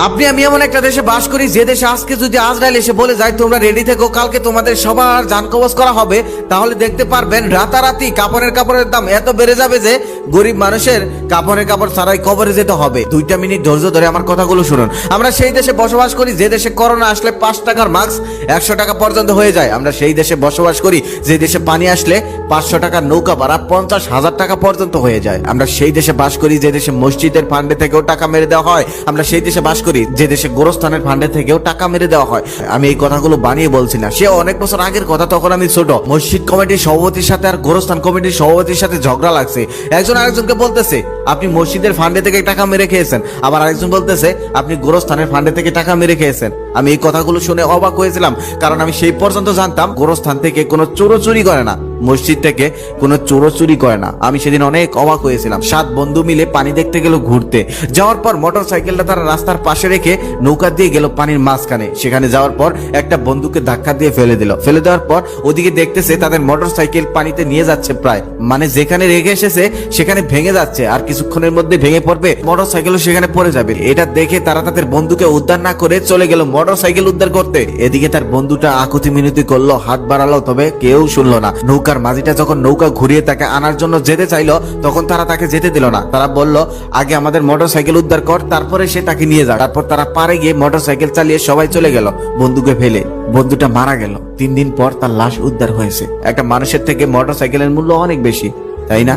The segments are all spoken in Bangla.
আপনি আমি এমন একটা দেশে বাস করি যে দেশে আজকে যদি আজরাইল এসে বলে যায় তোমরা রেডি থেকো, কালকে তোমাদের সবার জান কবজ করা হবে, তাহলে দেখতে পারবেন রাতারাতি কাপড়ের দাম এত বেড়ে যাবে যে গরিব মানুষের কাপড় ছাড়াই কবরে যেতে হবে। 2টা মিনিট ধৈর্য ধরে আমার কথাগুলো শুনুন। আমরা সেই দেশে বসবাস করি যে দেশে করোনা আসলে 5 টাকার মাস্ক 100 টাকা পর্যন্ত হয়ে যায়। আমরা সেই দেশে বসবাস করি যে দেশে পানি আসলে 500 টাকার নৌকা ভাড়া 50,000 টাকা পর্যন্ত হয়ে যায়। আমরা সেই দেশে বাস করি যে দেশে মসজিদের ফান্ডে থেকেও টাকা মেরে দেওয়া হয়। আমরা সেই দেশে বাস করি যে দেশে গোরস্থানের ফান্ডে থেকেও টাকা মেরে দেওয়া হয়। আমি এই কথাগুলো বানিয়ে বলছি না, সে অনেক বছর আগের কথা, তখন আমি ছোট। মসজিদ কমিটির সভাপতির সাথে আর গোরস্থান কমিটির সভাপতির সাথে ঝগড়া লাগছে। একজন আরেকজনকে বলতেছে আপনি মসজিদের ফান্ডে থেকে টাকা মেরে খেয়েছেন, আবার আরেকজন বলতেছে আপনি গোরস্থানের ফান্ডে থেকে টাকা মেরে খেয়েছেন। আমি এই কথাগুলো শুনে অবাক হয়েছিলাম, কারণ আমি সেই পর্যন্ত জানতাম গোরস্থান থেকে কোনো চোরচুরি করে না, মসজিদ থেকে কোনো চোরচুরি করে না। আমি সেদিন অনেক অবাক হয়েছিলাম। 7 বন্ধু মিলে পানি দেখতে গেল ঘুরতে, যাওয়ার পর মোটর সাইকেলটা তারা রাস্তার পাশে রেখে নৌকা দিয়ে গেল পানির মাঝখানে। সেখানে যাওয়ার পর একটা বন্ধুকে ধাক্কা দিয়ে ফেলে দিল। ফেলে দেওয়ার পর ওদিকে দেখতেছে তাদের মোটর সাইকেল পানিতে নিয়ে যাচ্ছে, প্রায় মানে যেখানে রেখে এসেছে সেখানে ভেঙে যাচ্ছে, আর কিছুক্ষণের মধ্যে ভেঙে পড়বে, মোটর সাইকেলও সেখানে পড়ে যাবে। এটা দেখে তারা তাদের বন্ধুকে উদ্ধার না করে চলে গেল মোটর সাইকেল উদ্ধার করতে। এদিকে তার বন্ধুটা আকুতি মিনতি করলো, হাত বাড়ালো, তবে কেউ শুনলো না। নৌকার মাঝিটা যখন নৌকা ঘুরিয়ে তাকে আনার জন্য যেতে চাইলো, তখন তারা তাকে যেতে দিল না। তারা বলল আগে আমাদের মোটর সাইকেল উদ্ধার কর, তারপরে সে তাকে নিয়ে যাক। তারপর তারা পারে গিয়ে মোটর সাইকেল চালিয়ে সবাই চলে গেল, বন্ধুকে ফেলে। বন্ধুটা মারা গেল। 3 দিন পর তার লাশ উদ্ধার হয়েছে। একটা মানুষের থেকে মোটর সাইকেলের মূল্য অনেক বেশি, তাই না?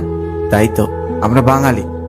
তাই তো, আমরা বাঙালি।